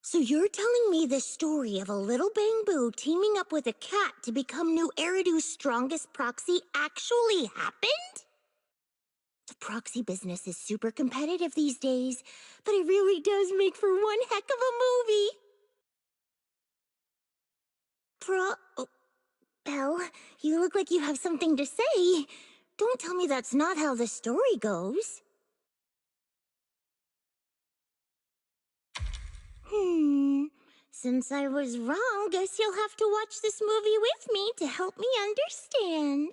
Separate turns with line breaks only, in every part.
So you're telling me the story of a little bamboo teaming up with a cat to become new Eridu's strongest proxy actually happened? The proxy business is super competitive these days, but it really does make for one heck of a movie. Belle, you look like you have something to say. Don't tell me that's not how the story goes. Since I was wrong, guess you'll have to watch this movie with me to help me understand.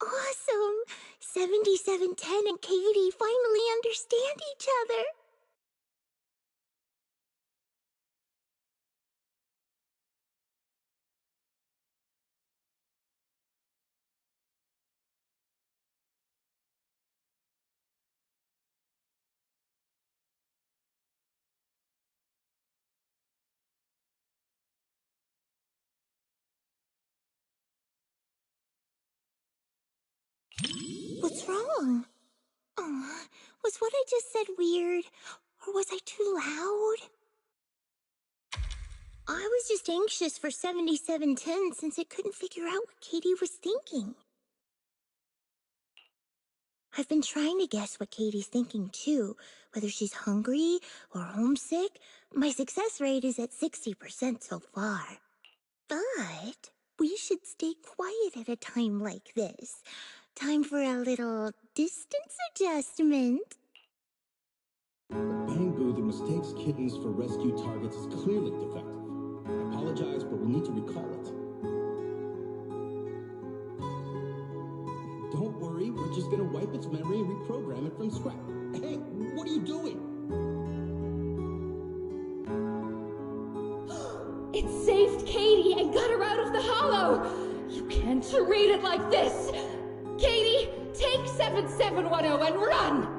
Awesome! 7710 and Katie finally understand each other. What's wrong? Was what I just said weird? Or was I too loud? I was just anxious for 7710 since I couldn't figure out what Katie was thinking. I've been trying to guess what Katie's thinking too, whether she's hungry or homesick. My success rate is at 60% so far. But we should stay quiet at a time like this. Time for a little distance adjustment.
Bamboo that mistakes kittens for rescue targets is clearly defective. I apologize, but we'll need to recall it. Don't worry, we're just gonna wipe its memory and reprogram it from scratch. Hey, what are you doing?
It saved Katie and got her out of the hollow! You can't read it like this! Katie, take 7710 and run!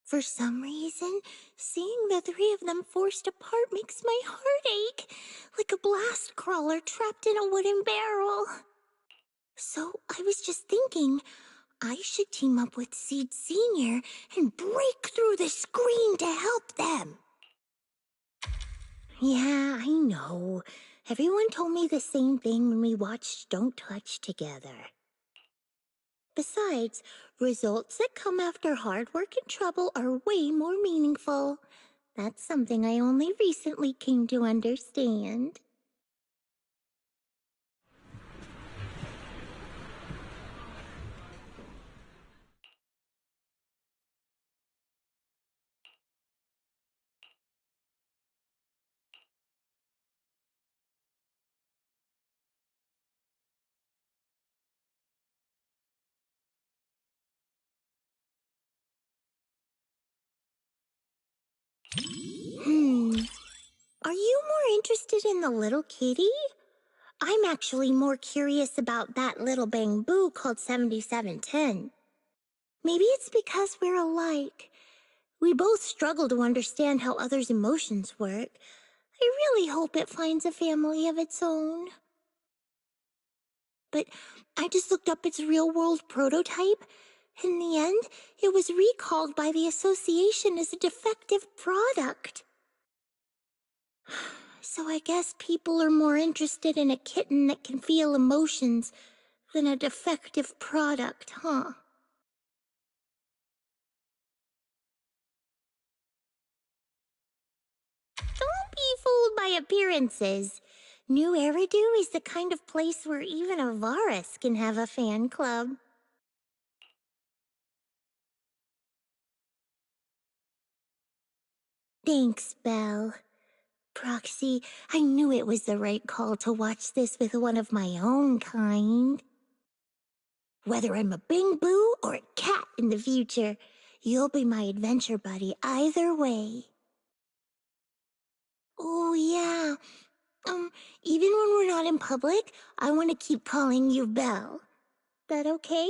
For some reason, seeing the three of them forced apart makes my heart ache, like a blast crawler trapped in a wooden barrel. So I was just thinking, I should team up with Seed Senior and break through the screen to help them. Yeah, I know. Everyone told me the same thing when we watched Don't Touch together. Besides, results that come after hard work and trouble are way more meaningful. That's something I only recently came to understand. Are you more interested in the little kitty? I'm actually more curious about that little bamboo called 7710. Maybe it's because we're alike. We both struggle to understand how others' emotions work. I really hope it finds a family of its own. But I just looked up its real-world prototype. In the end, it was recalled by the association as a defective product. So I guess people are more interested in a kitten that can feel emotions than a defective product, huh? Don't be fooled by appearances. New Eridu is the kind of place where even a Varus can have a fan club. Thanks, Belle. Proxy, I knew it was the right call to watch this with one of my own kind. Whether I'm a bamboo or a cat in the future, you'll be my adventure buddy either way. Oh, yeah. Even when we're not in public, I want to keep calling you Belle. That okay?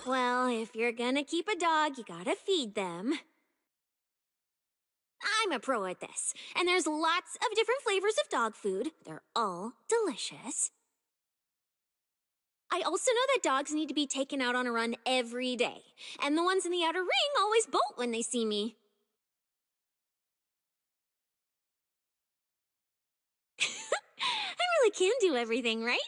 Well, if you're gonna keep a dog, you gotta feed them. I'm a pro at this, and there's lots of different flavors of dog food. They're all delicious. I also know that dogs need to be taken out on a run every day, and the ones in the outer ring always bolt when they see me. I really can do everything, right?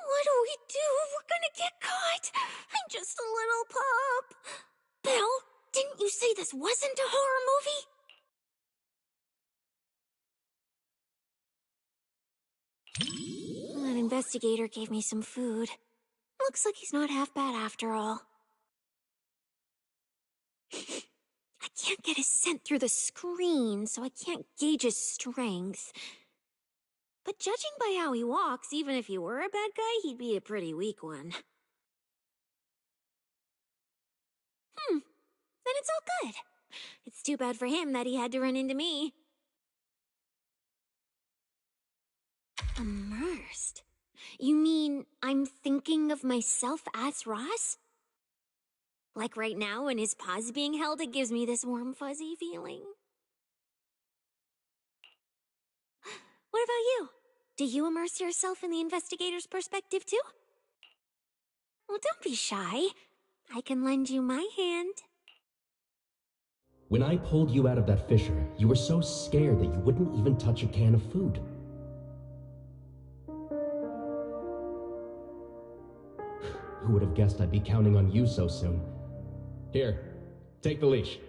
What do we do? We're gonna get caught. I'm just a little pup. Bill, didn't you say this wasn't a horror movie? That investigator gave me some food. Looks like he's not half bad after all. I can't get his scent through the screen, so I can't gauge his strength. But judging by how he walks, even if he were a bad guy, he'd be a pretty weak one. Then it's all good. It's too bad for him that he had to run into me. Immersed? You mean I'm thinking of myself as Ross? Like right now when his paw's being held, it gives me this warm, fuzzy feeling. What about you? Do you immerse yourself in the investigator's perspective too? Well, don't be shy. I can lend you my hand.
When I pulled you out of that fissure, you were so scared that you wouldn't even touch a can of food. Who would have guessed I'd be counting on you so soon? Here, take the leash.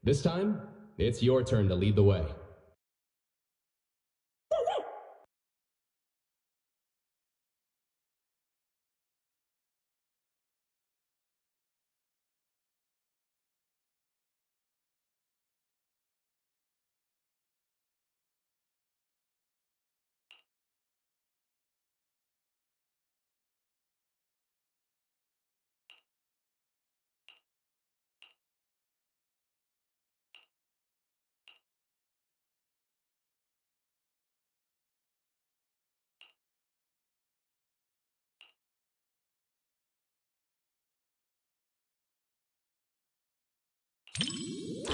This time, it's your turn to lead the way.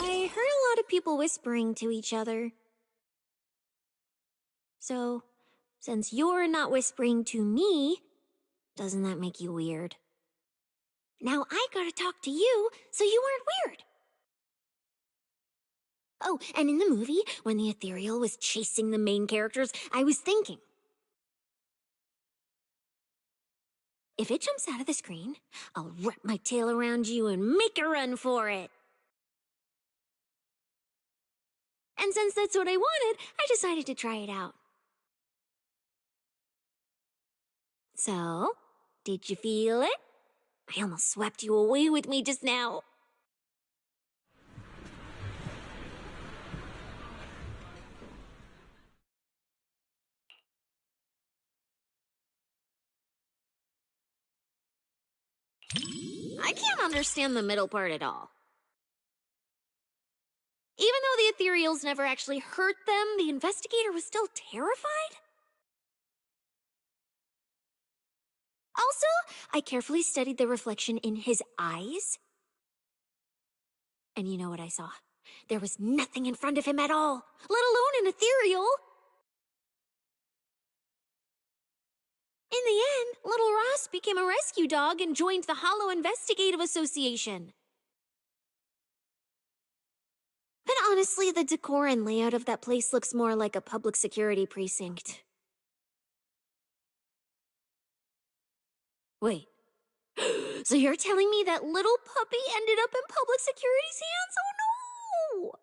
I heard a lot of people whispering to each other. So, since you're not whispering to me, doesn't that make you weird? Now I gotta talk to you, so you aren't weird. Oh, and in the movie, when the ethereal was chasing the main characters, I was thinking, if it jumps out of the screen, I'll wrap my tail around you and make a run for it. And since that's what I wanted, I decided to try it out. So, did you feel it? I almost swept you away with me just now. I can't understand the middle part at all. Even though the ethereals never actually hurt them, the investigator was still terrified? Also, I carefully studied the reflection in his eyes. And you know what I saw? There was nothing in front of him at all, let alone an ethereal. In the end, little Ross became a rescue dog and joined the Hollow Investigative Association. But honestly, the decor and layout of that place looks more like a public security precinct. Wait. So you're telling me that little puppy ended up in public security's hands? Oh no!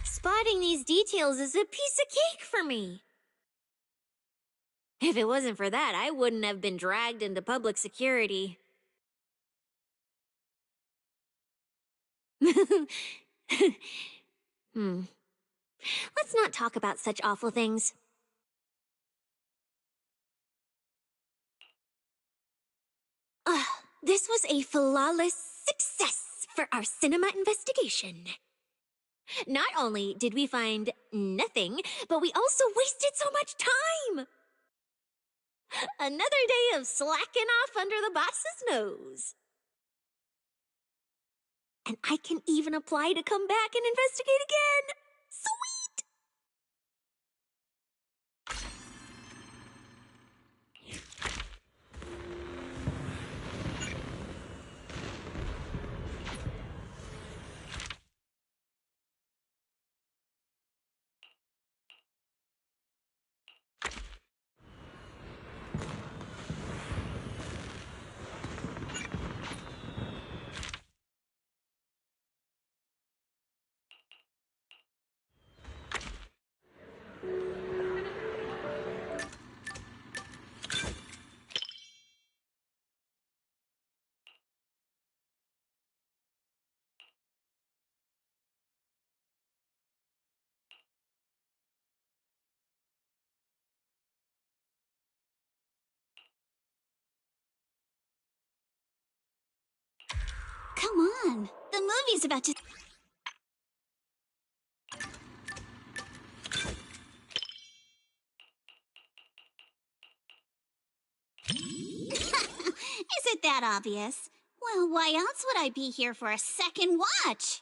Spotting these details is a piece of cake for me. If it wasn't for that, I wouldn't have been dragged into public security. Let's not talk about such awful things. This was a flawless success for our cinema investigation. Not only did we find nothing, but we also wasted so much time. Another day of slacking off under the boss's nose. And I can even apply to come back and investigate again. Sweet!
come on. The movie's about to... Is it that obvious? Well, why else would I be here for a second watch?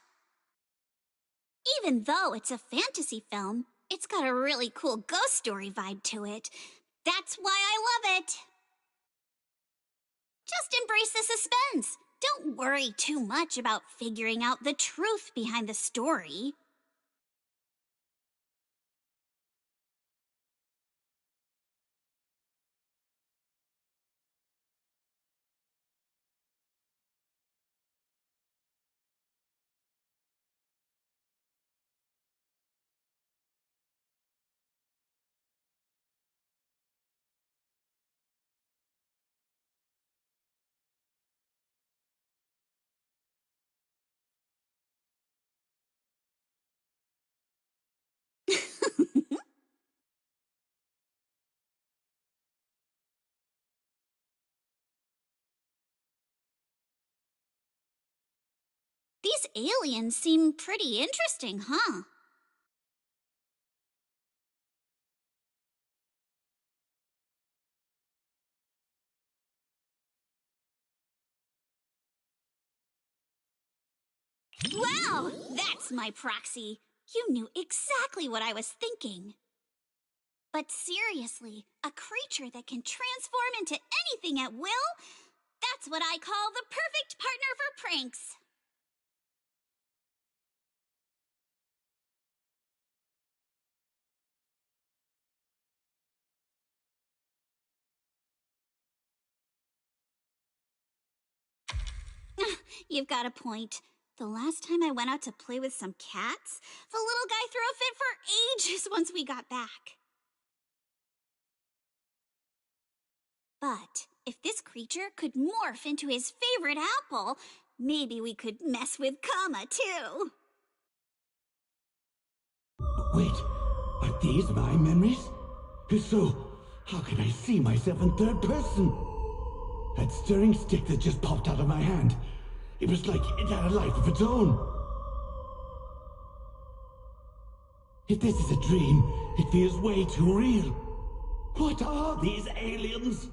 Even though it's a fantasy film, it's got a really cool ghost story vibe to it. That's why I love it. Just embrace the suspense. Don't worry too much about figuring out the truth behind the story. These aliens seem pretty interesting, huh? Wow, that's my proxy. You knew exactly what I was thinking. But seriously, a creature that can transform into anything at will? That's what I call the perfect partner for pranks. You've got a point. The last time I went out to play with some cats, the little guy threw a fit for ages once we got back. But if this creature could morph into his favorite apple, maybe we could mess with Kama too.
Wait, are these my memories? If so, how can I see myself in third person? That stirring stick that just popped out of my hand, it was like it had a life of its own. If this is a dream, it feels way too real. What are these aliens?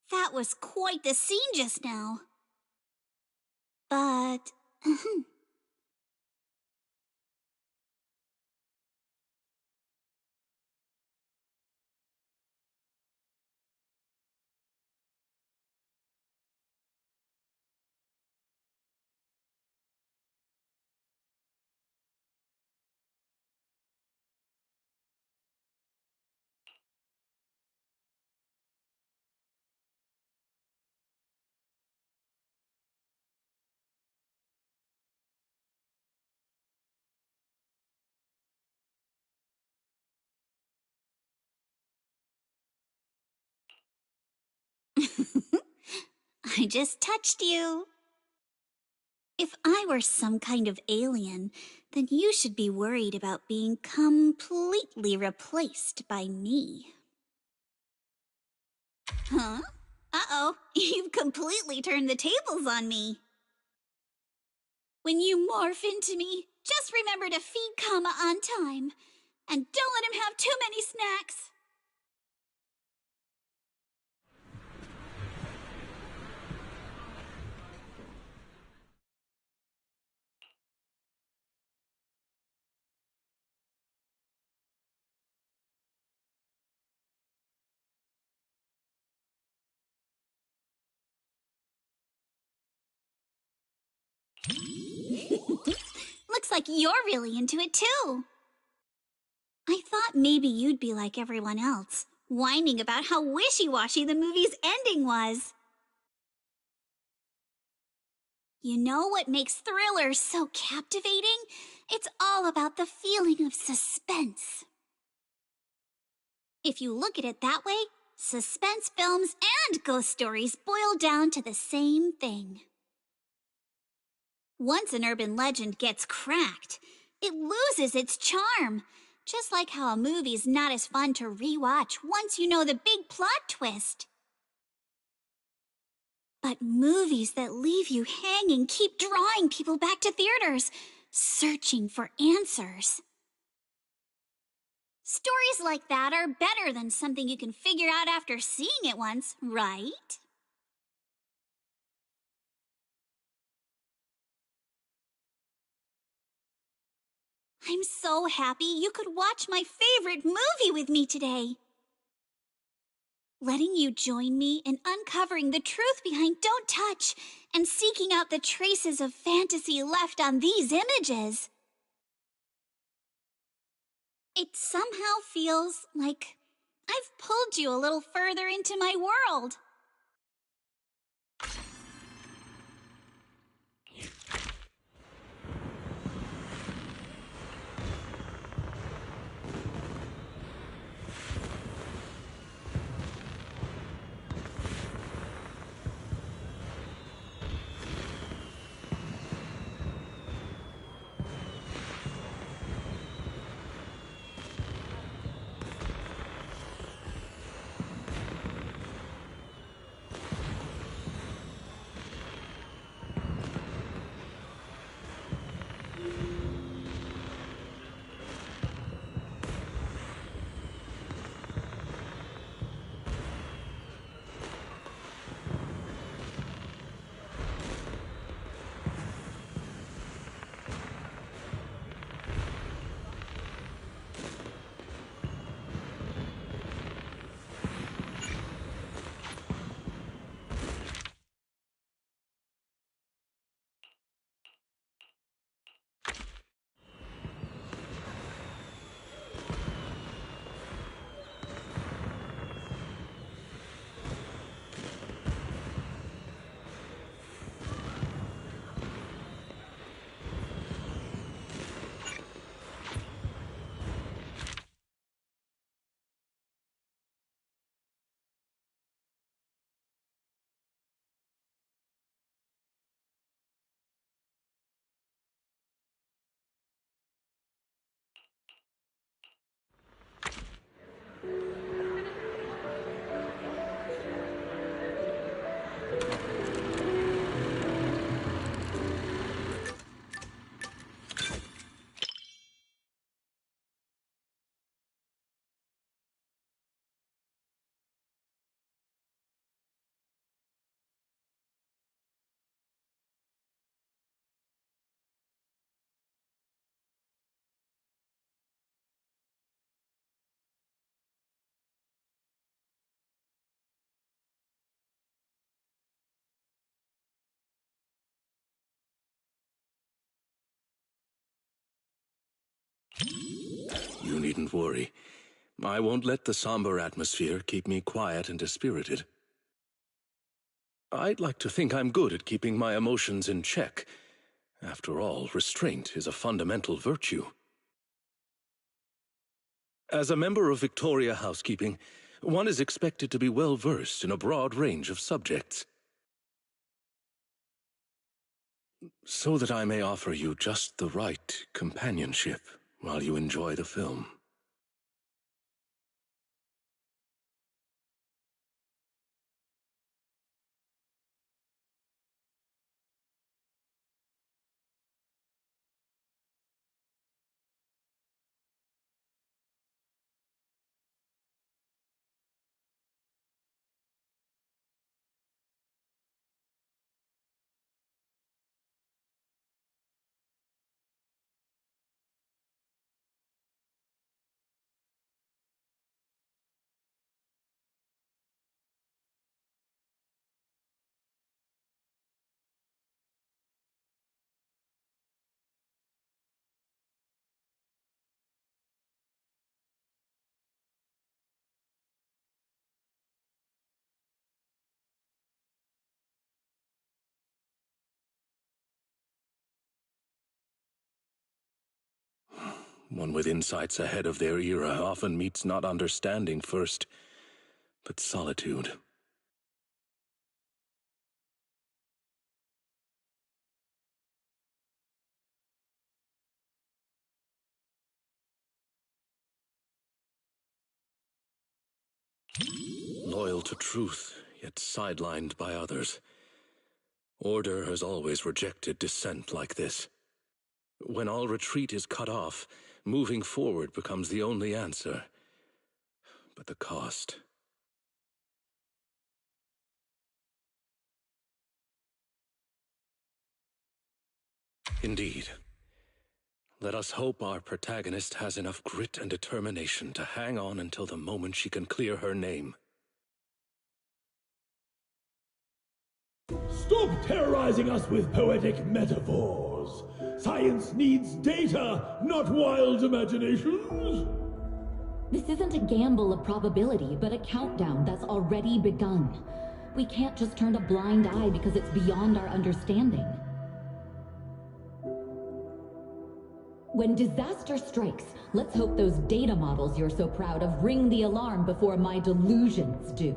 That was quite the scene just now. But... I just touched you. If I were some kind of alien, then you should be worried about being completely replaced by me. Huh? Uh-oh, you've completely turned the tables on me. When you morph into me, just remember to feed Kama on time. And don't let him have too many snacks. Looks like you're really into it too. I thought maybe you'd be like everyone else, whining about how wishy-washy the movie's ending was. You know what makes thrillers so captivating? It's all about the feeling of suspense. If you look at it that way, suspense films and ghost stories boil down to the same thing. Once an urban legend gets cracked, it loses its charm. Just like how a movie's not as fun to rewatch once you know the big plot twist. But movies that leave you hanging keep drawing people back to theaters, searching for answers. Stories like that are better than something you can figure out after seeing it once, right? I'm so happy you could watch my favorite movie with me today. Letting you join me in uncovering the truth behind Don't Touch and seeking out the traces of fantasy left on these images. It somehow feels like I've pulled you a little further into my world.
You needn't worry. I won't let the somber atmosphere keep me quiet and dispirited. I'd like to think I'm good at keeping my emotions in check. After all, restraint is a fundamental virtue. As a member of Victoria Housekeeping, one is expected to be well-versed in a broad range of subjects. So that I may offer you just the right companionship while you enjoy the film. one with insights ahead of their era often meets not understanding first, but solitude. Loyal to truth, yet sidelined by others. Order has always rejected dissent like this. When all retreat is cut off, moving forward becomes the only answer. But the cost... Indeed. Let us hope our protagonist has enough grit and determination to hang on until the moment she can clear her name.
Stop terrorizing us with poetic metaphors. Science needs data, not wild imaginations.
This isn't a gamble of probability, but a countdown that's already begun. We can't just turn a blind eye because it's beyond our understanding. When disaster strikes, let's hope those data models you're so proud of ring the alarm before my delusions do.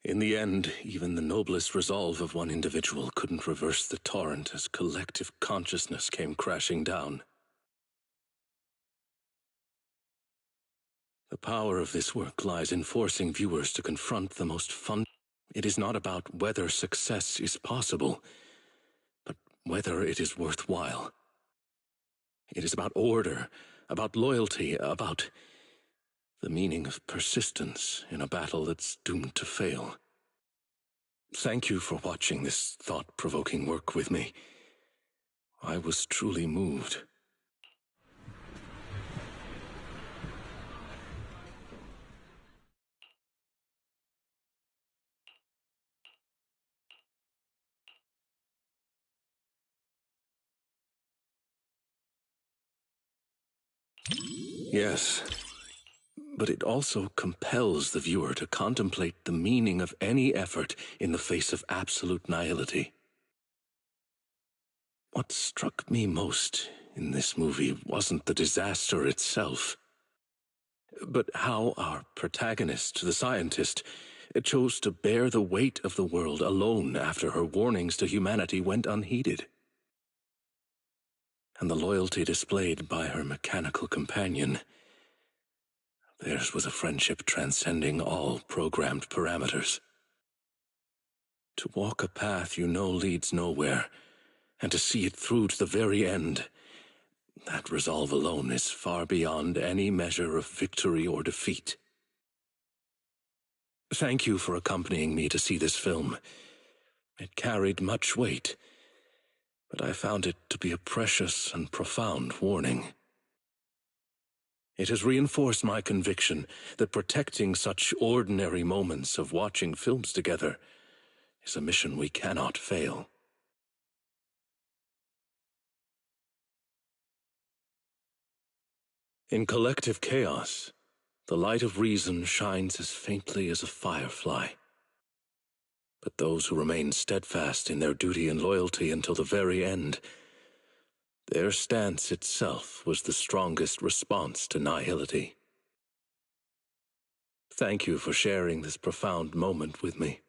In the end, even the noblest resolve of one individual couldn't reverse the torrent as collective consciousness came crashing down. The power of this work lies in forcing viewers to confront the most It is not about whether success is possible, but whether it is worthwhile. It is about order, about loyalty, about the meaning of persistence in a battle that's doomed to fail. Thank you for watching this thought-provoking work with me. I was truly moved. Yes, but it also compels the viewer to contemplate the meaning of any effort in the face of absolute nihility. What struck me most in this movie wasn't the disaster itself, but how our protagonist, the scientist, chose to bear the weight of the world alone after her warnings to humanity went unheeded. And the loyalty displayed by her mechanical companion. Theirs was a friendship transcending all programmed parameters. To walk a path you know leads nowhere, and to see it through to the very end, that resolve alone is far beyond any measure of victory or defeat. Thank you for accompanying me to see this film. It carried much weight, but I found it to be a precious and profound warning. It has reinforced my conviction that protecting such ordinary moments of watching films together is a mission we cannot fail. In collective chaos, the light of reason shines as faintly as a firefly. But those who remain steadfast in their duty and loyalty until the very end, their stance itself was the strongest response to nihility. Thank you for sharing this profound moment with me.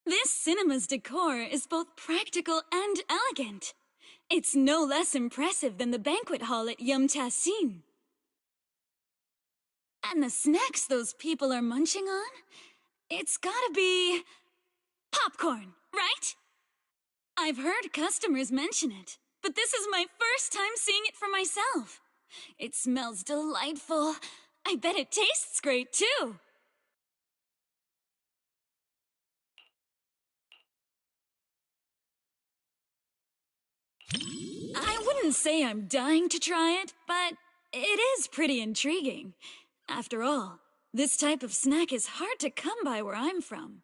This cinema's decor is both practical and elegant. It's no less impressive than the banquet hall at Yum Tassin. And the snacks those people are munching on? It's gotta be... popcorn, right? I've heard customers mention it, but this is my first time seeing it for myself. It smells delightful. I bet it tastes great, too. I wouldn't say I'm dying to try it, but it is pretty intriguing. After all, this type of snack is hard to come by where I'm from.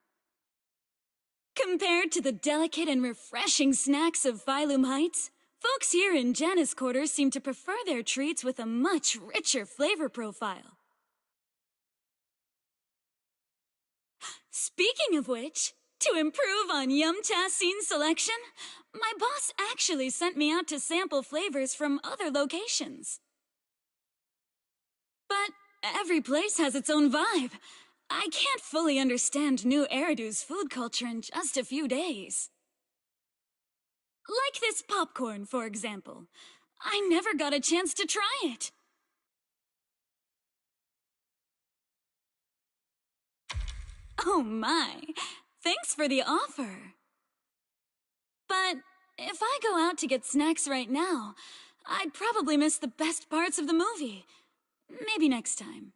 Compared to the delicate and refreshing snacks of Phylum Heights, folks here in Janus Quarters seem to prefer their treats with a much richer flavor profile. Speaking of which, to improve on Yum Tassin's selection, my boss actually sent me out to sample flavors from other locations. But every place has its own vibe. I can't fully understand New Eridu's food culture in just a few days. Like this popcorn, for example. I never got a chance to try it. Oh my, thanks for the offer. But if I go out to get snacks right now, I'd probably miss the best parts of the movie. Maybe next time.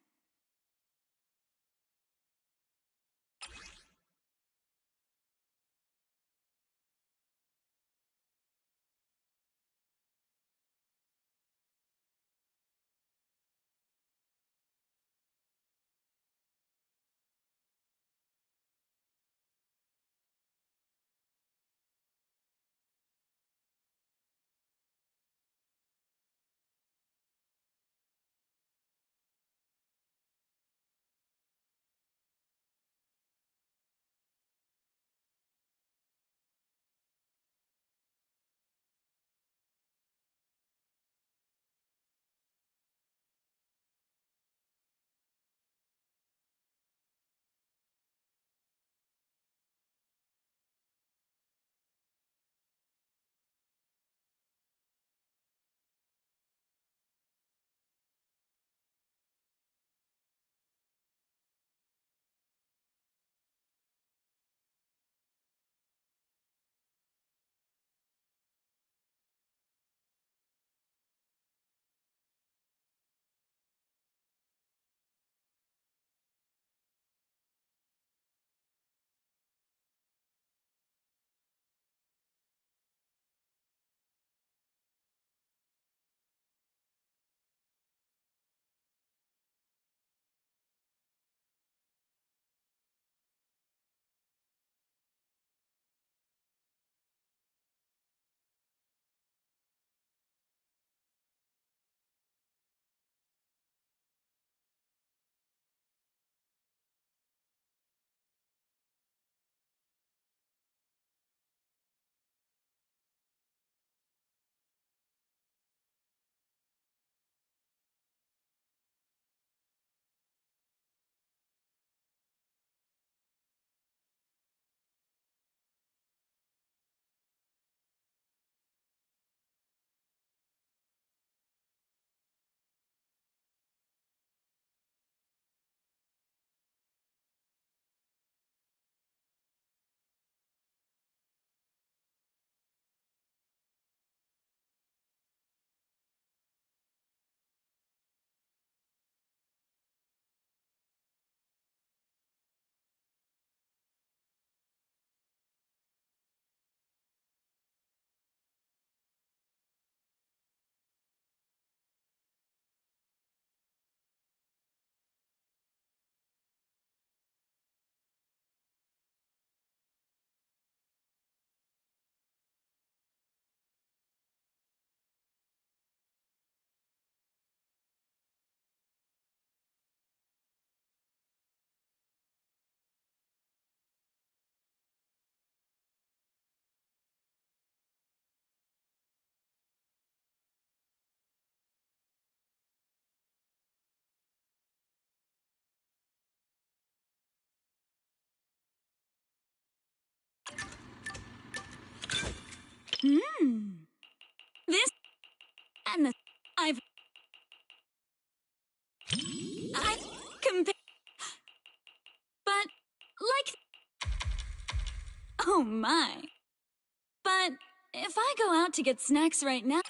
This and the I've I compare, but like, oh my. But if I go out to get snacks right now,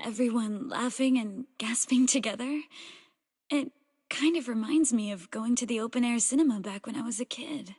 everyone laughing and gasping together, it kind of reminds me of going to the open-air cinema back when I was a kid.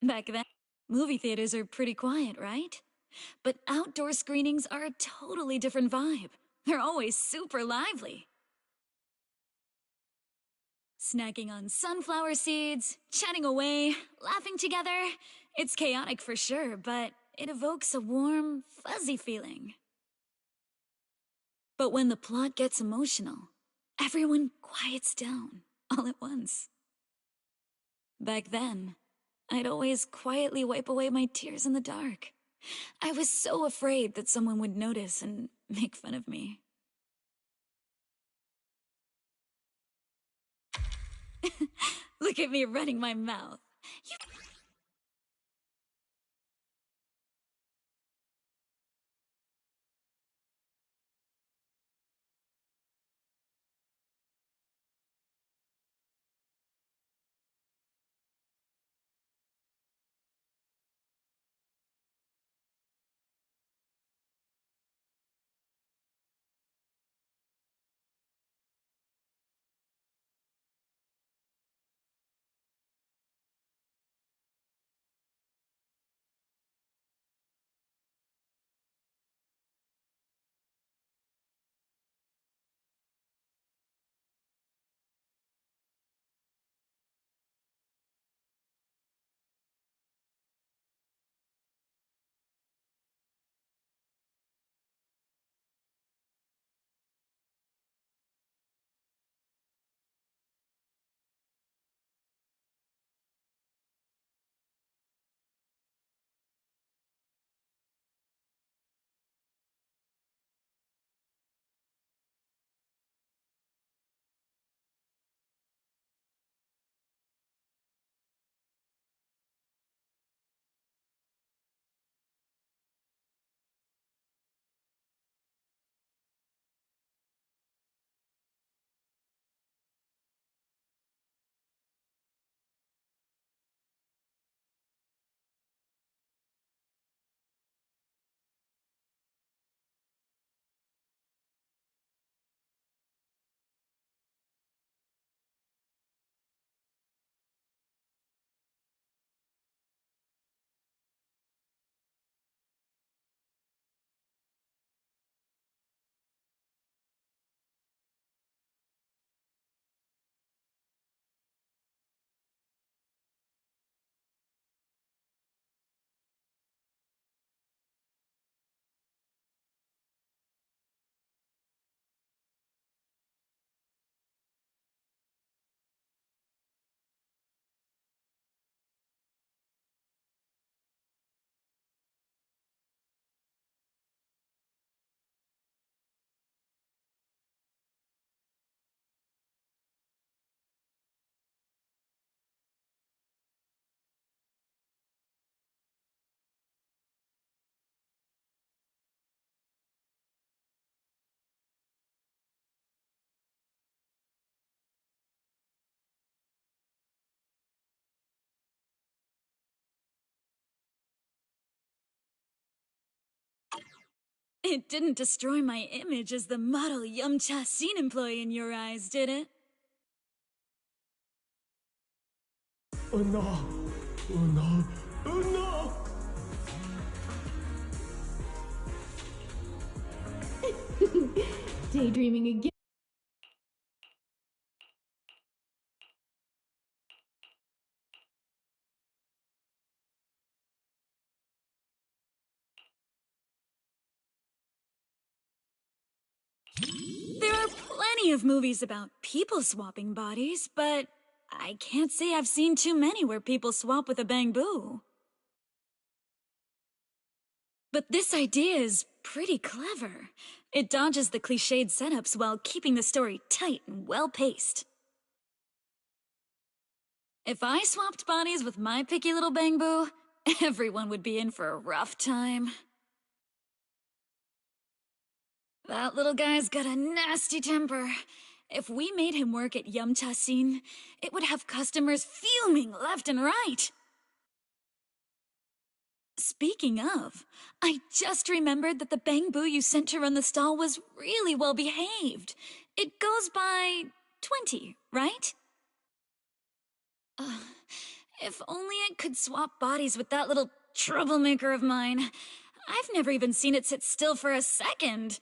Back then, movie theaters are pretty quiet, right? But outdoor screenings are a totally different vibe. They're always super lively. Snacking on sunflower seeds, chatting away, laughing together. It's chaotic for sure, but it evokes a warm, fuzzy feeling. But when the plot gets emotional, everyone quiets down all at once. Back then, I'd always quietly wipe away my tears in the dark. I was so afraid that someone would notice and make fun of me. Look at me running my mouth. You It didn't destroy my image as the model Yumcha scene employee in your eyes, did it?
Oh no! Oh no! Oh no!
Daydreaming again.
There are plenty of movies about people swapping bodies, but I can't say I've seen too many where people swap with a bamboo. But this idea is pretty clever. It dodges the cliched setups while keeping the story tight and well-paced. If I swapped bodies with my picky little bamboo, everyone would be in for a rough time. That little guy's got a nasty temper. If we made him work at Yumcha Scene, it would have customers fuming left and right. Speaking of, I just remembered that the bamboo you sent to run the stall was really well behaved. It goes by 20, right? If only I could swap bodies with that little troublemaker of mine. I've never even seen it sit still for a second.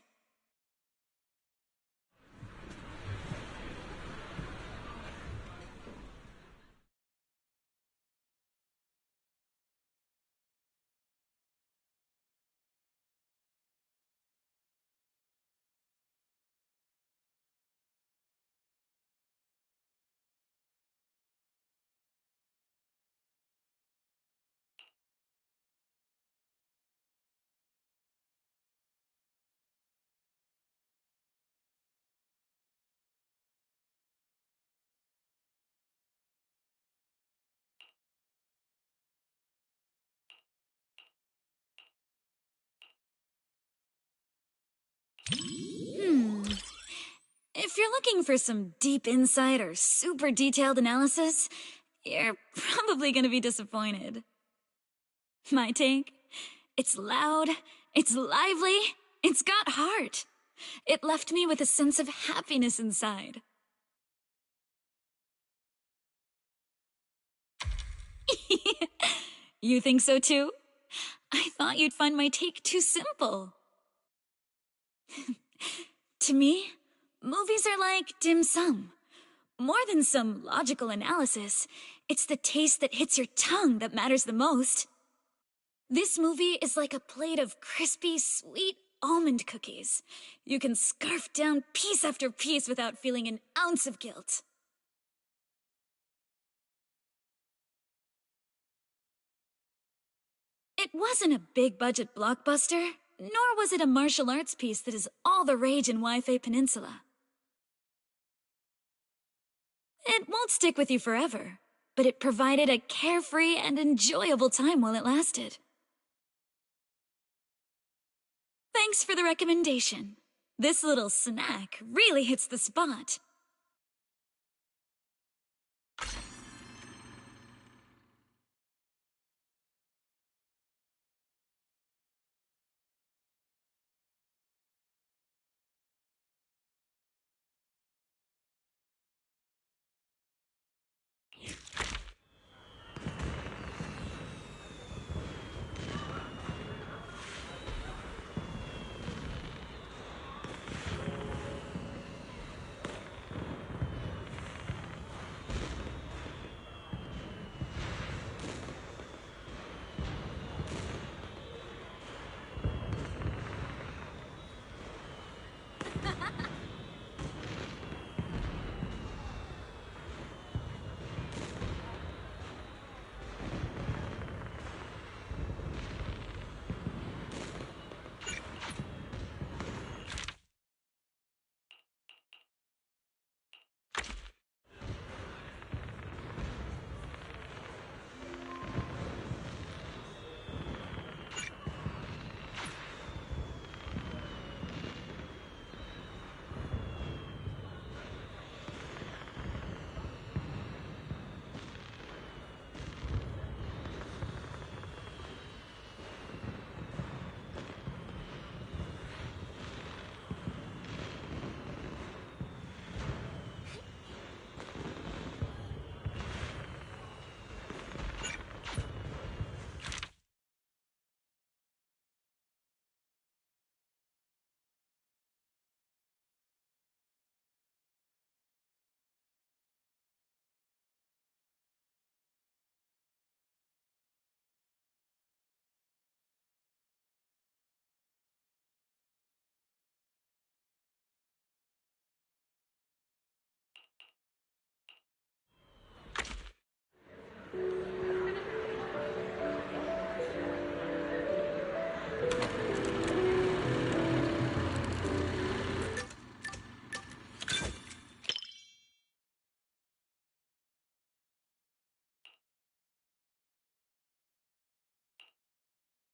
If you're looking for some deep insight or super detailed analysis, you're probably gonna be disappointed. My take? It's loud, it's lively, it's got heart. It left me with a sense of happiness inside. You think so too? I thought you'd find my take too simple. To me, movies are like dim sum. More than some logical analysis, it's the taste that hits your tongue that matters the most. This movie is like a plate of crispy, sweet almond cookies. You can scarf down piece after piece without feeling an ounce of guilt. It wasn't a big-budget blockbuster, nor was it a martial arts piece that is all the rage in Wi-Fi Peninsula. It won't stick with you forever, but it provided a carefree and enjoyable time while it lasted. Thanks for the recommendation. This little snack really hits the spot.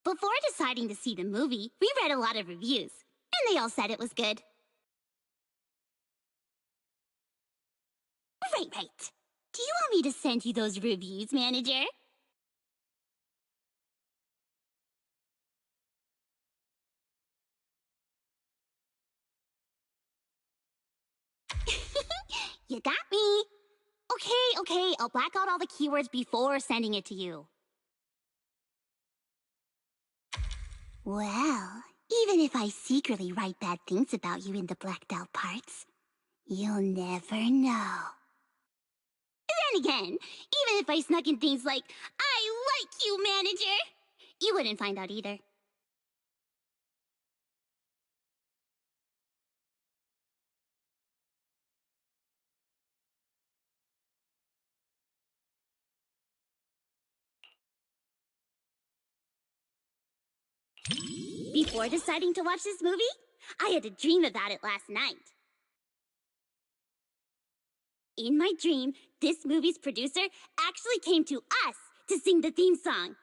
Before deciding to see the movie, we read a lot of reviews, and they all said it was good. Right. Do you want me to send you those reviews, manager? You got me. Okay, I'll black out all the keywords before sending it to you. Well, even if I secretly write bad things about you in the blacked out parts, you'll never know. Then again, even if I snuck in things like, I like you, manager, you wouldn't find out either. Before deciding to watch this movie, I had a dream about it last night. In my dream, this movie's producer actually came to us to sing the theme song.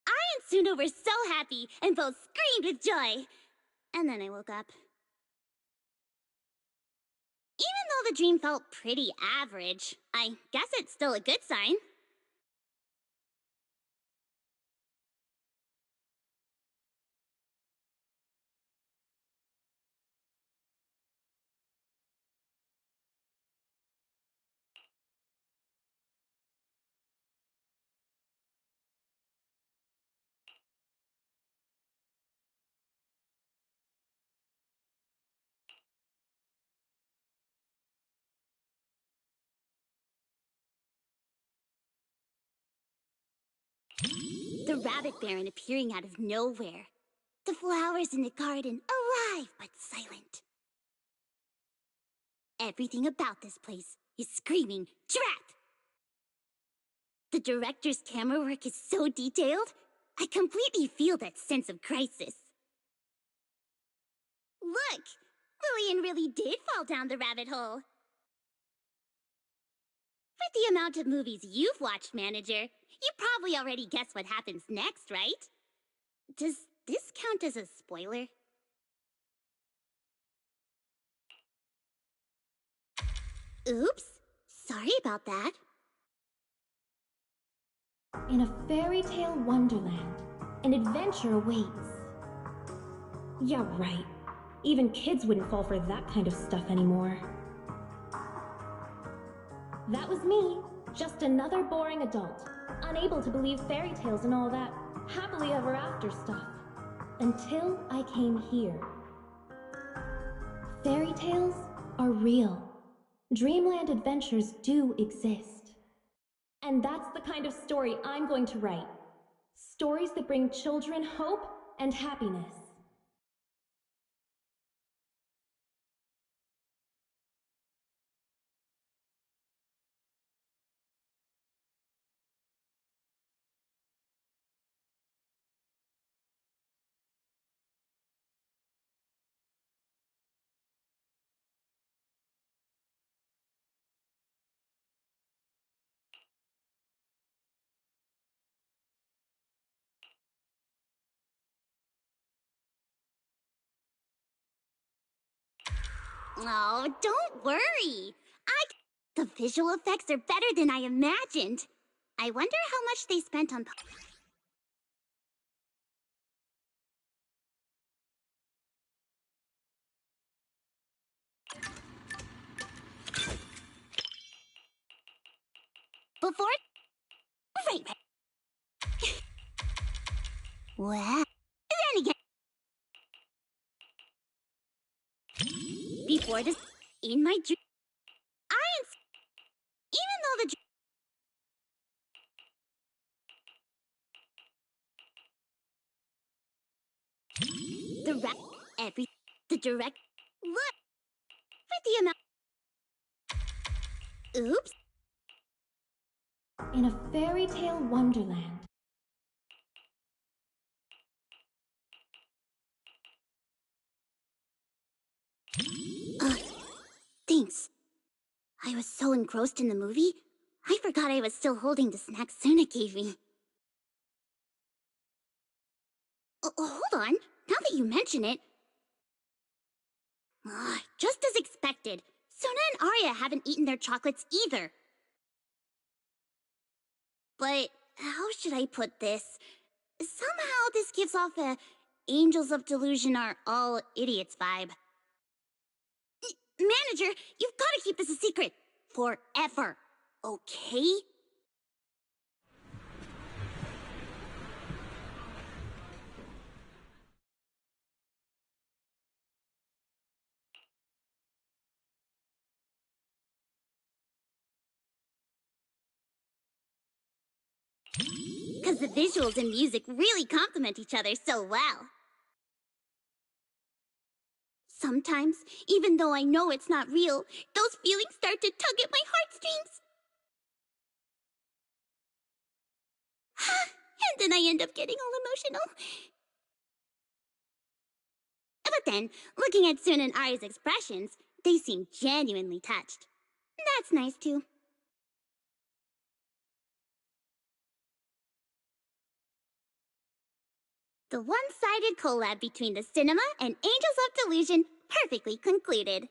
I and Suno were so happy and both screamed with joy. And then I woke up. Even though the dream felt pretty average, I guess it's still a good sign. The rabbit baron appearing out of nowhere. The flowers in the garden alive but silent. Everything about this place is screaming, trap! The director's camera work is so detailed, I completely feel that sense of crisis. Look! Lillian really did fall down the rabbit hole. With the amount of movies you've watched, manager, you probably already guessed what happens next, right? Does this count as a spoiler? Oops. Sorry about that.
In a fairy tale wonderland, an adventure awaits. Yeah, right. Even kids wouldn't fall for that kind of stuff anymore. That was me, just another boring adult, unable to believe fairy tales and all that happily ever after stuff. Until I came here. Fairy tales are real. Dreamland adventures do exist. And that's the kind of story I'm going to write. Stories that bring children hope and happiness.
Oh, don't worry. The visual effects are better than I imagined. I wonder how much they spent on... Before... Right. Well... Then again... Before this... In my dream... Even though the... The direct... Look! With the amount... Oops.
In a fairy tale wonderland.
Thanks. I was so engrossed in the movie, I forgot I was still holding the snack Suna gave me. Hold on. Now that you mention it. Just as expected. Suna and Arya haven't eaten their chocolates either. But how should I put this? Somehow this gives off a Angels of Delusion are all idiots vibe. Manager, you've got to keep this a secret. Forever. Okay? Because the visuals and music really complement each other so well. Sometimes, even though I know it's not real, those feelings start to tug at my heartstrings. And then I end up getting all emotional. But then, looking at Sun and Arya's expressions, they seem genuinely touched. That's nice too. The one-sided collab between the cinema and Angels of Delusion perfectly concluded.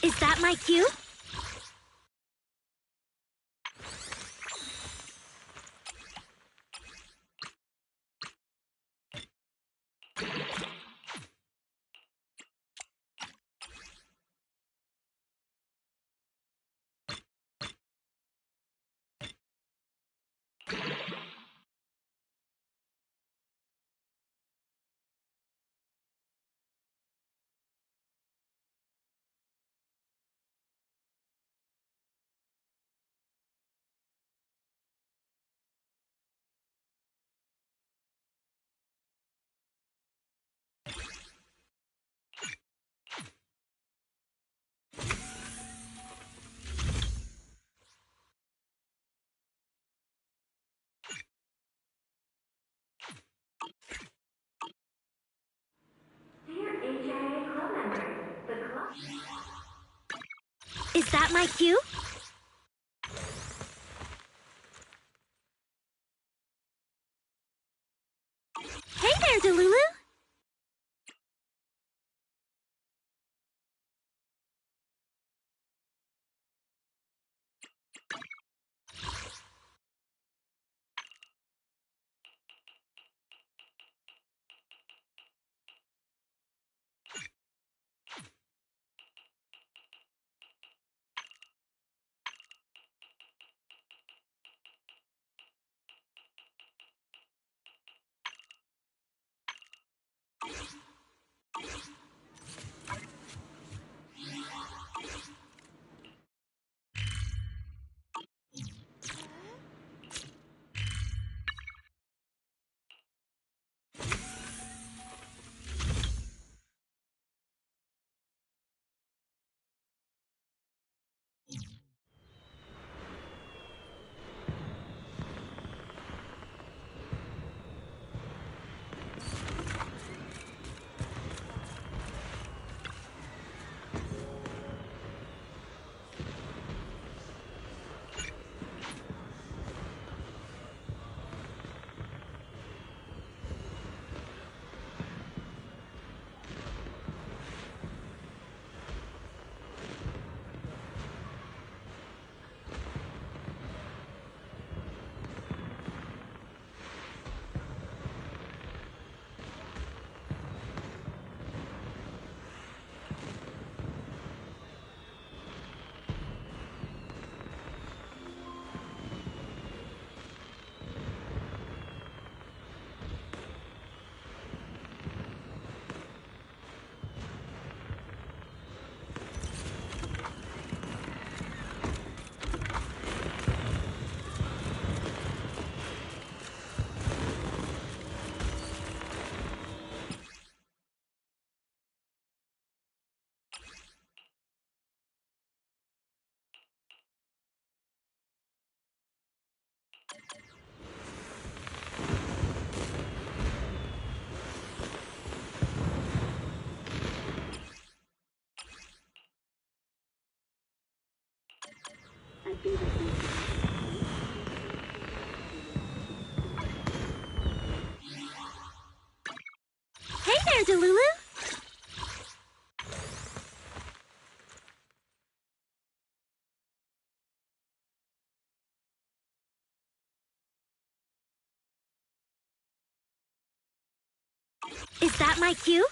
Is that my cue? Is that my cue? Hey there, Delulu! there, Delulu. Is that my cue?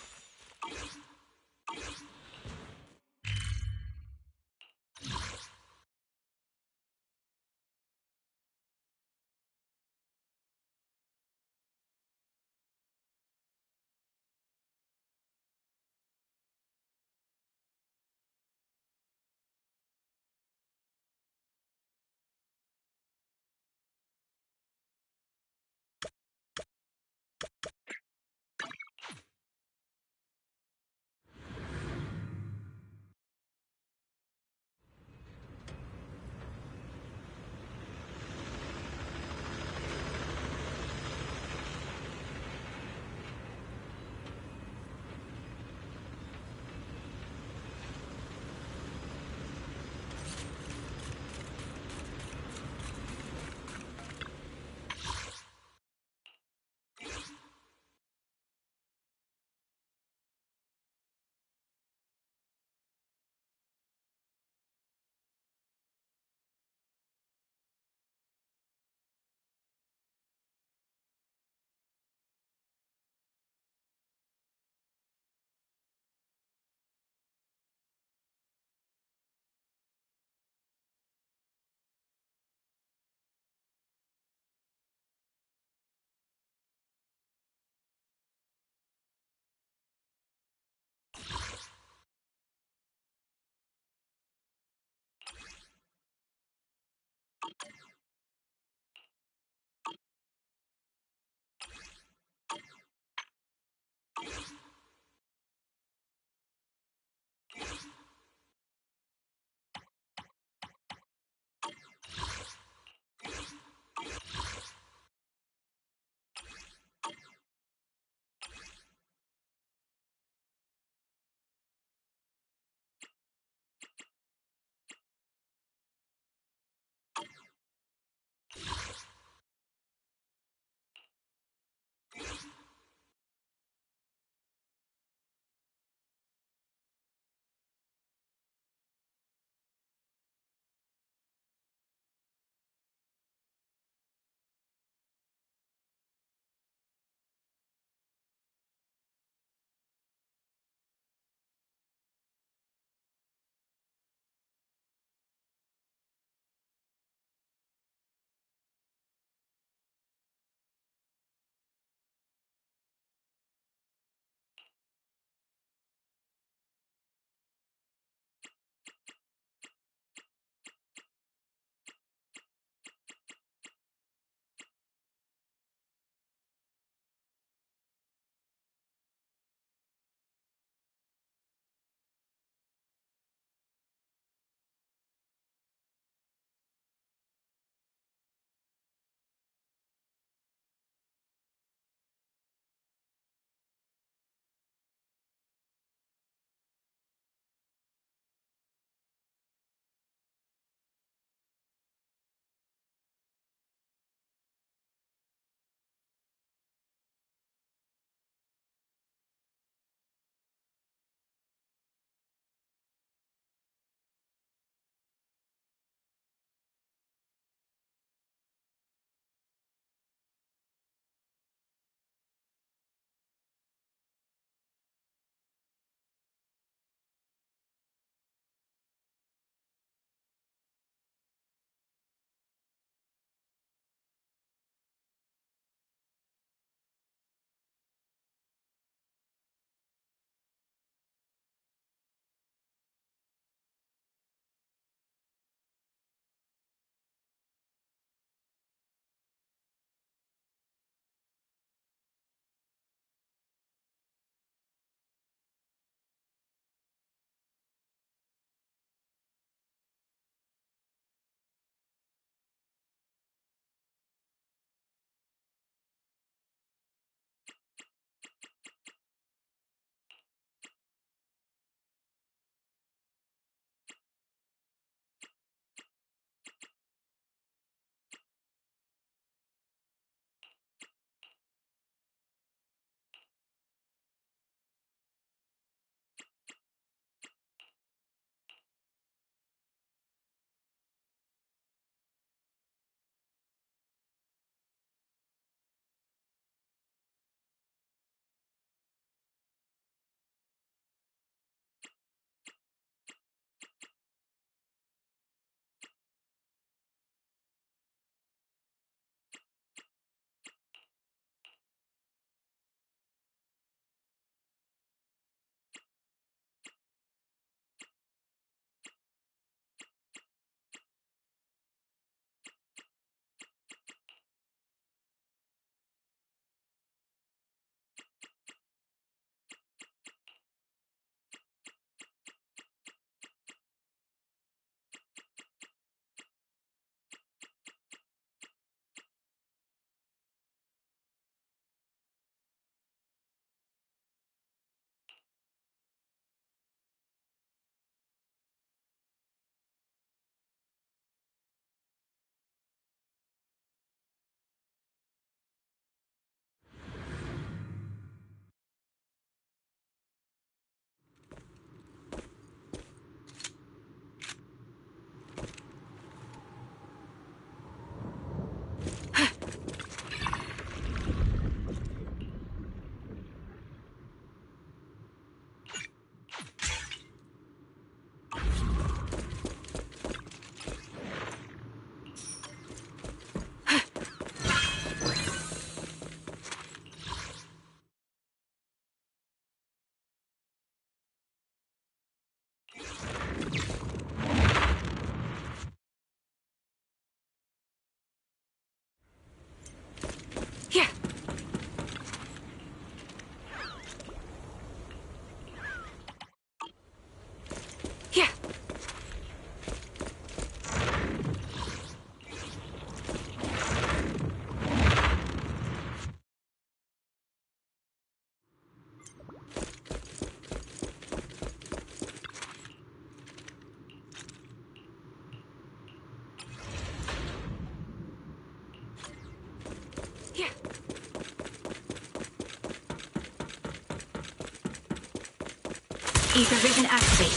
Ether vision activate.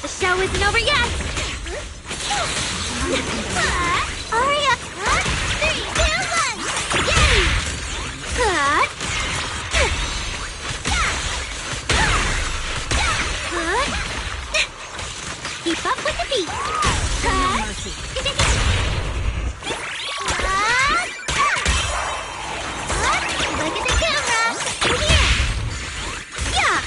The show isn't over yet! Hurry up! 3, 2, 1! Yay! Keep up with the beat!
No mercy.
Look at the camera! Here! Yeah!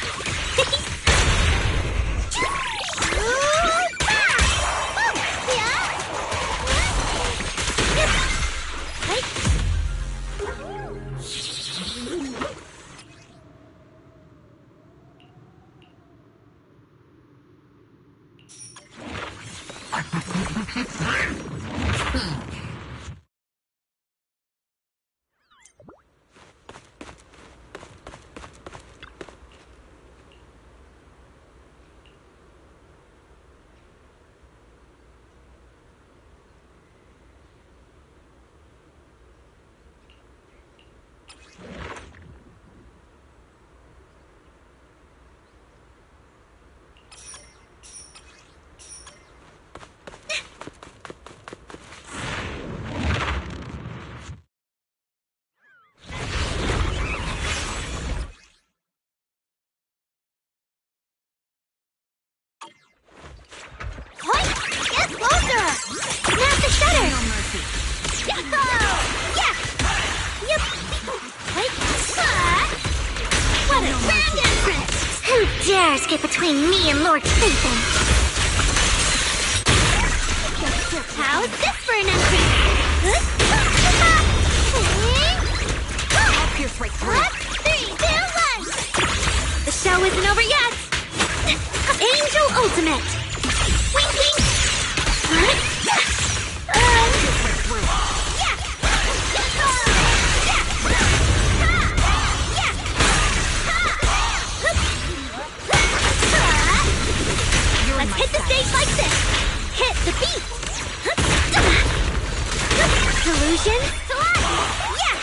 Get closer! Snap the shutter!
No mercy.
Yeah! Yep! Wait! What a grand entrance! Who dares get between me and Lord Satan? How's this for an entry?
I'll pierce right through.
3, 2, 1! The show isn't over yet! Angel Ultimate! Wink, wink! Let's hit the stage like this! Hit the beat! Delusion, slide! Yeah!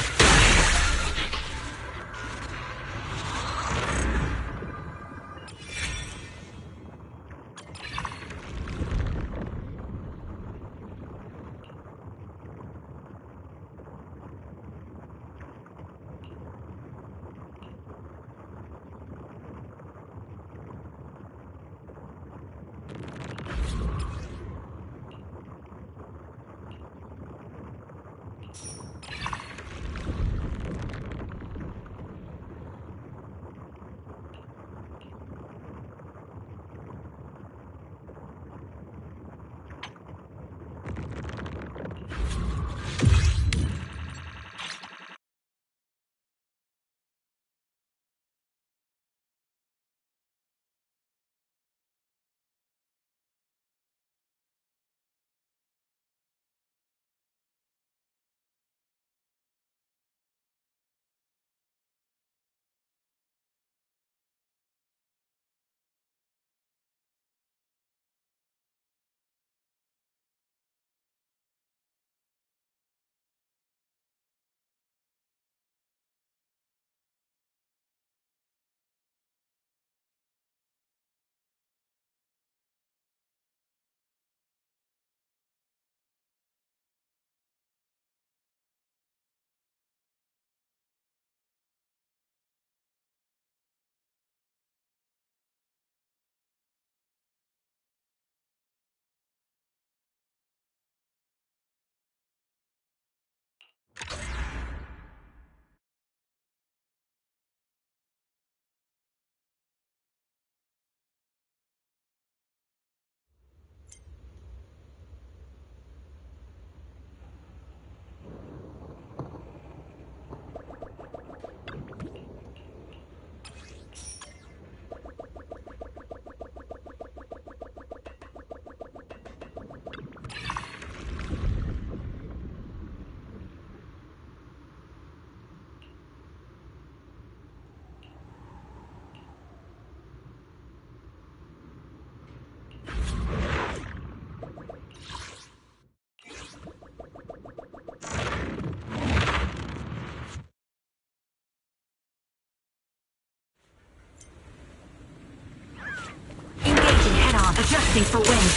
Adjusting for wind.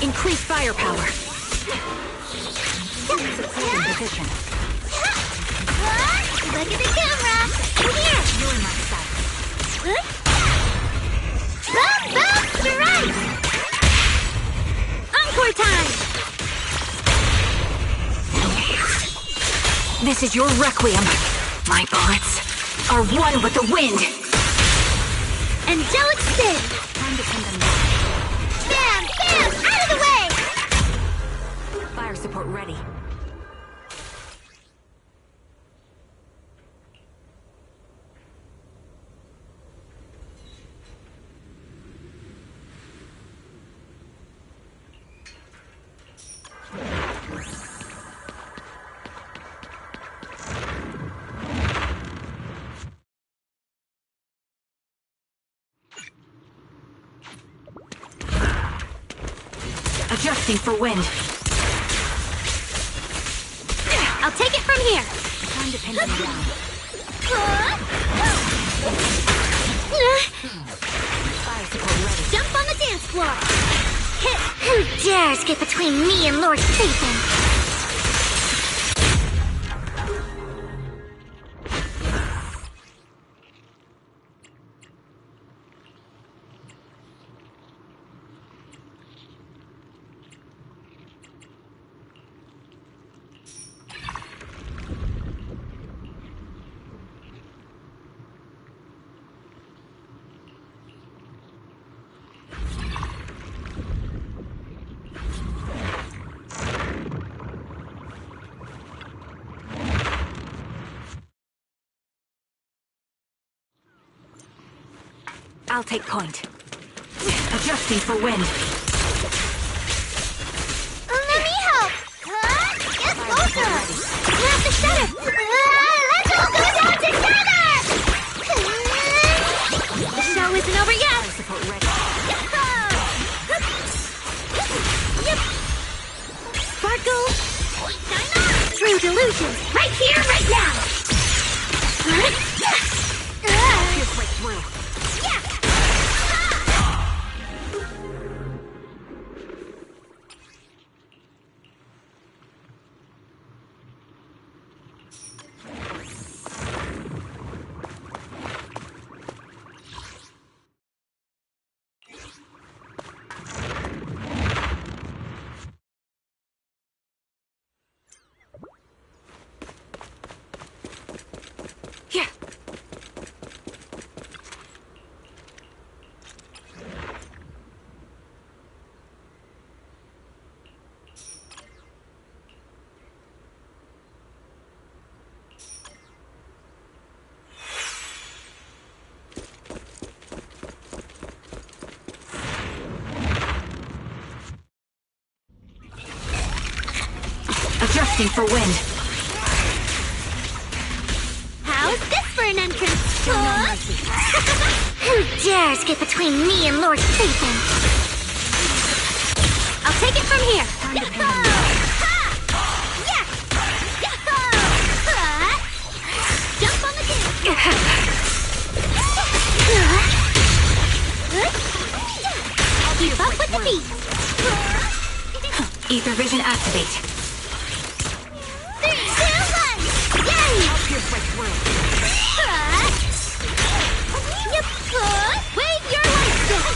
Increase firepower. Supporting position.
Look at the camera! Here!
You're in my sight.
Boom, boom, strike! Encore time!
This is your requiem. My bullets are one with the wind.
Angelic spin!
Time to pin them down.
Bam! Bam! Out of the way!
Fire support ready. Adjusting for wind.
I'll take it from here!
Time to pin them down. Fire support ready.
Jump on the dance floor! Who dares get between me and Lord Satan?
I'll take point. Adjusting for wind.
Let me help! Get closer! Grab the shutter! Let's all go down together! The show isn't over yet!
Fire support ready.
Yep! Sparkle! Shine on! True delusions! Right here, right now!
Pierce right through. Yeah. Adjusting for wind.
How's this for an entrance? Who dares get between me and Lord Satan? I'll take it from here. Jump on the dance. Keep up with the beat.
Ether vision activate.
3, 2, 1. Yay!
Pierce right through.
Yep. Wave your light stick.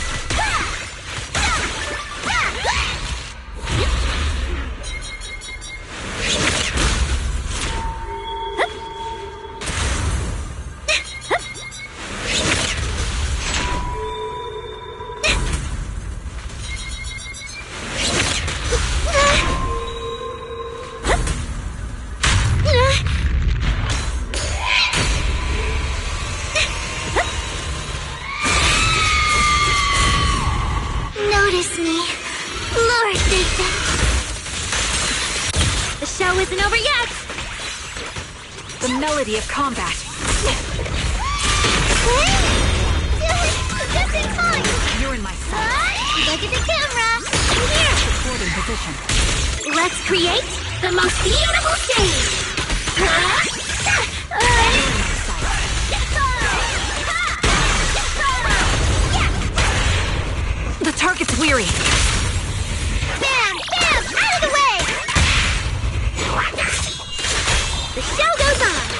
Notice me, Lord Satan. The show isn't over yet.
The melody of combat.
Just in time.
You're in my sight.
Look at the camera. Here.
Supporting position.
Let's create the most beautiful stage.
target's weary.
Bam! Bam! Out of the way! The show goes on!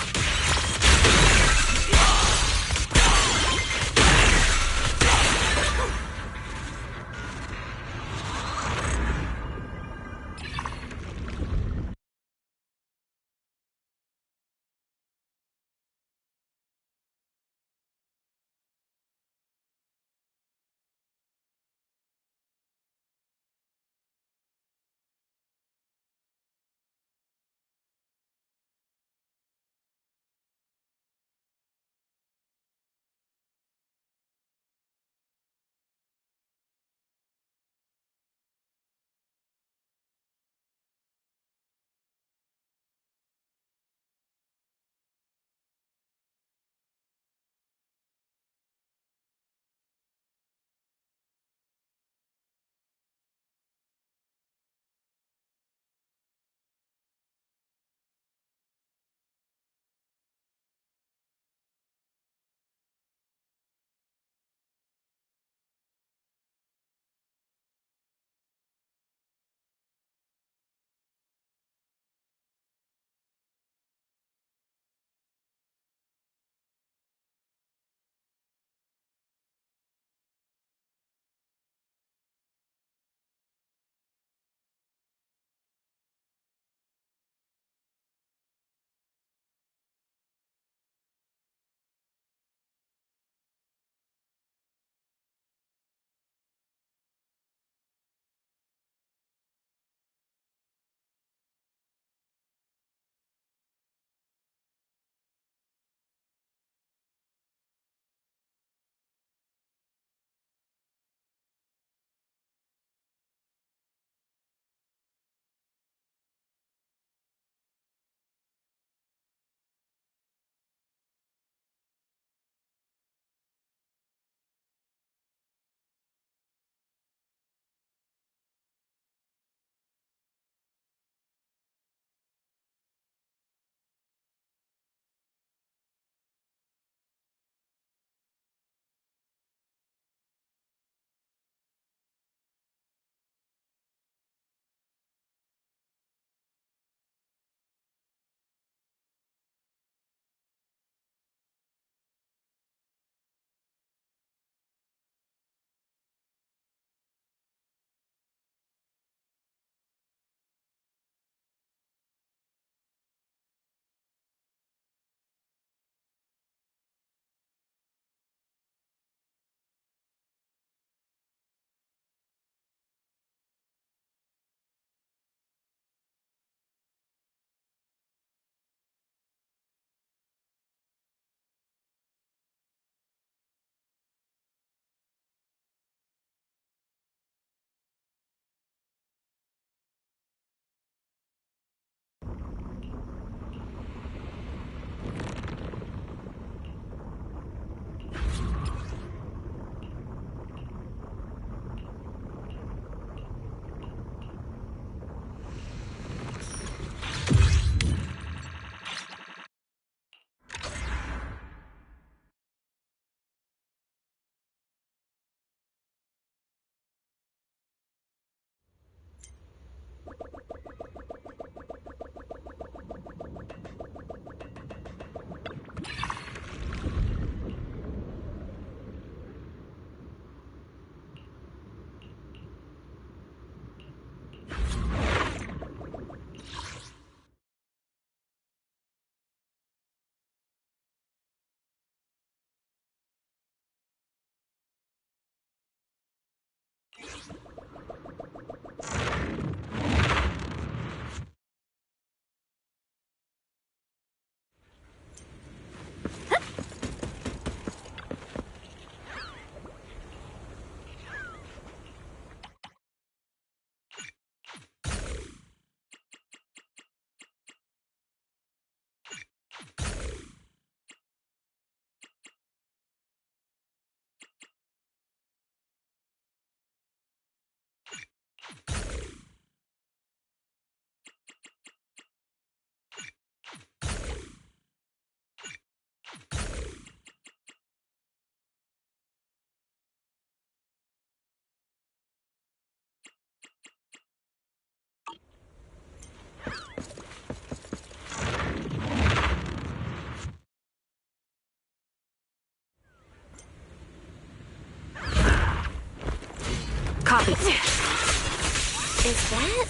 Is that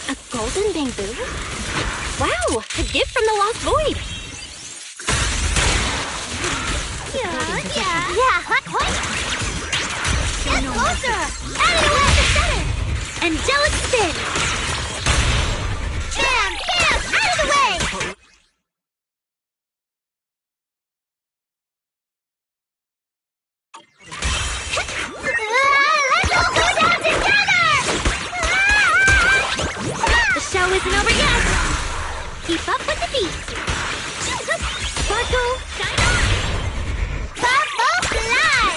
a golden bamboo? Wow, a gift from the Lost Void. Yeah, hot. Get closer! Out of the way! The center! Angelic spin! Bam! Out of the way! Let's all go down together! The show isn't over yet! Keep up with the beat! Sparkle, shine on! Purple fly!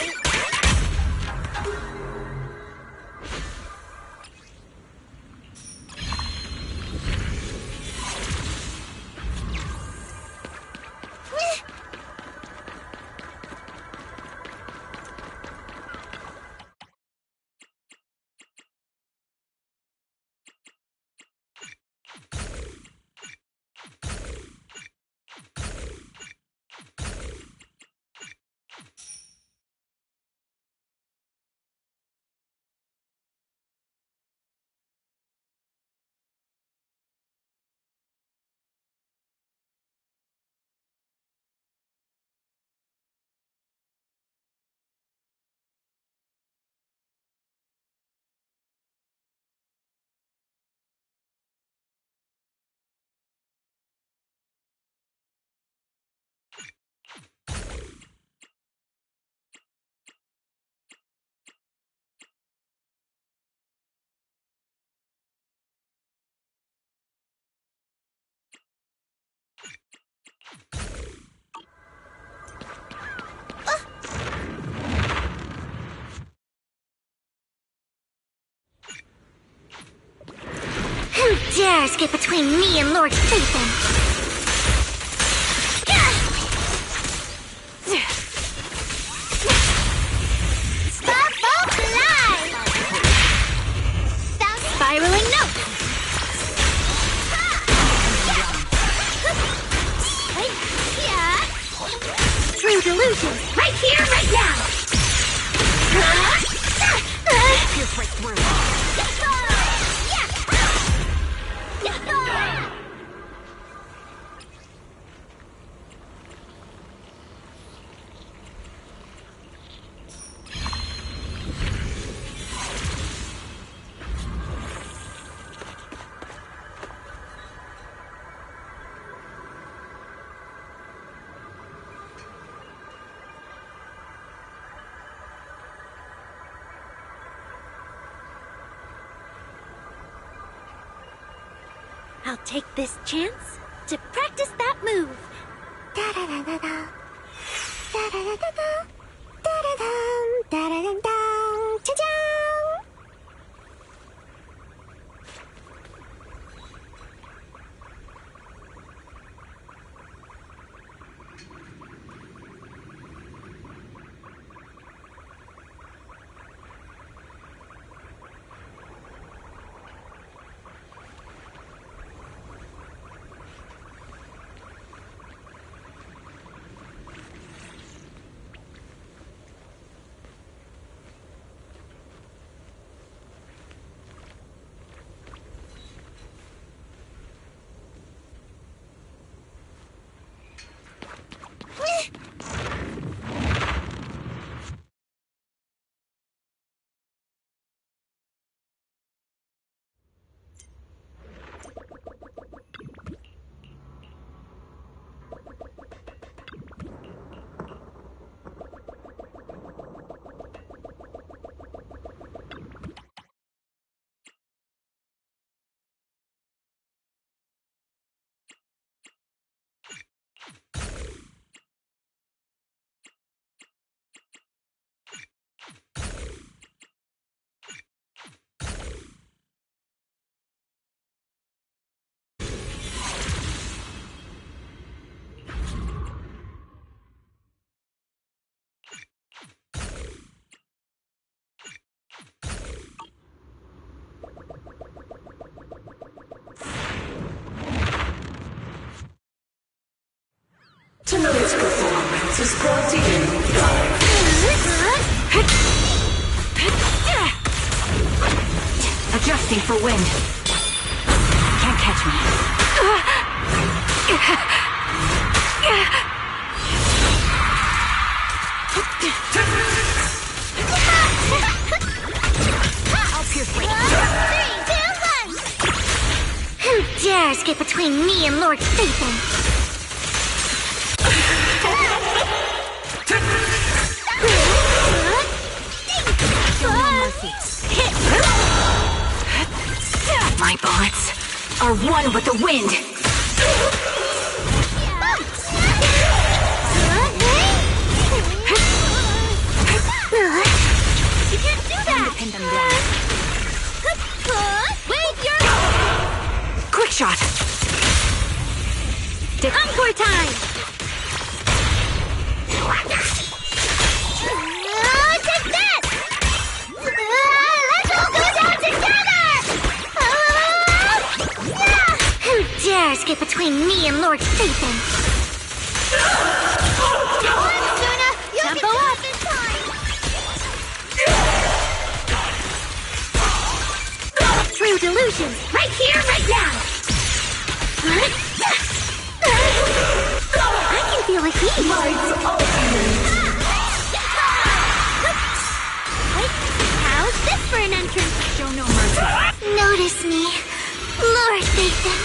Who dares get between me and Lord Satan? Sparkle fly! Spiraling note! True delusions, right here, right now! Pierce right through. I'll take this chance to practice that move. Da-da-da-da-da. Da-da-da-da-da. Da-da-dum. Da-da-dum-dum. Ta-dum!
Bracing for wind. Can't catch me. I'll pierce right.
3, 2, 1! Who dares get between me and Lord Satan?
My bullets are one with the wind.
You can't do that!
Pin them down.
Wait, you're...
Quick shot.
Encore time! Take this! Let's all go down together! Who dares get between me and Lord Satan? Tempo up in time! True delusions, right here, right now! I can feel a heat! How's this for an entrance?
Show no mercy.
Notice me, Lord Satan.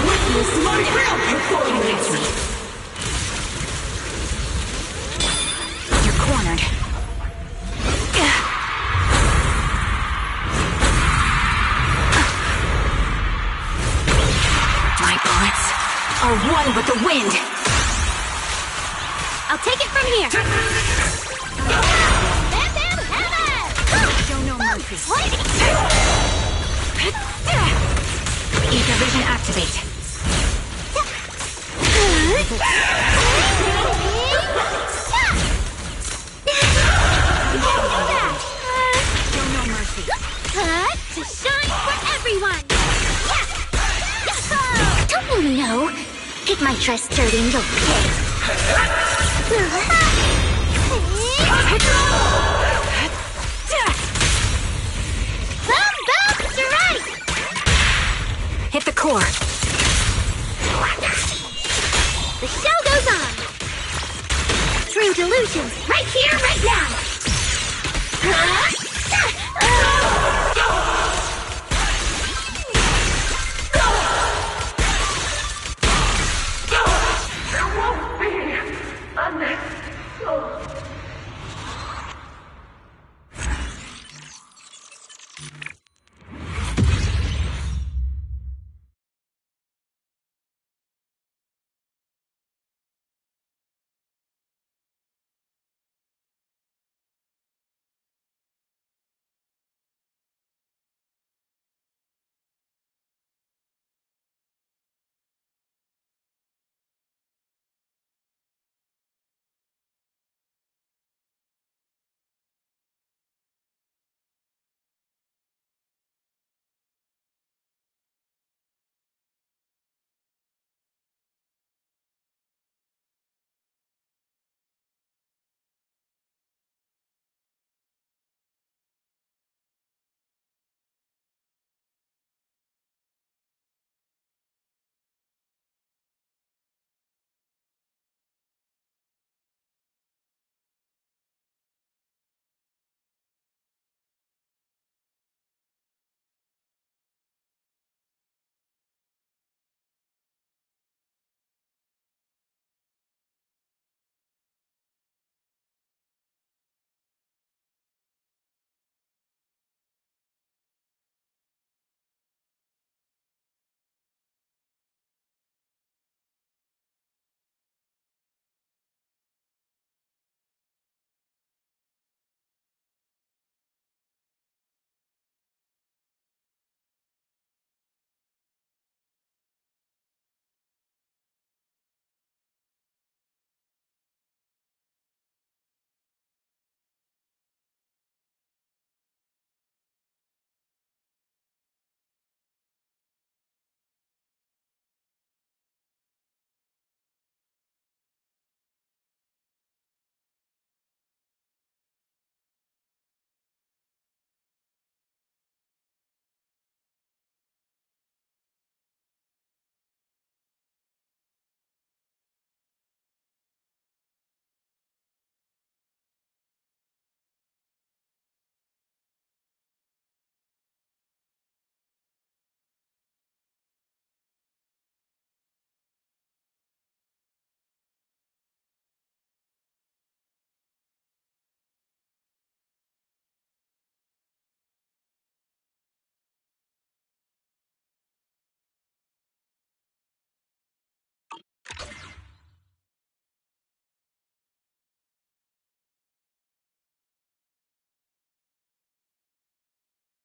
Witness my real performance. You're cornered. My bullets are one with the wind.
I'll take it from here.
Show no mercy. Ether vision activate. Show no mercy.
To shine for everyone. Don't you know? Get my dress dirty and you'll pay. Boom, boom, right!
Hit the core.
The show goes on. True delusions, right here, right now.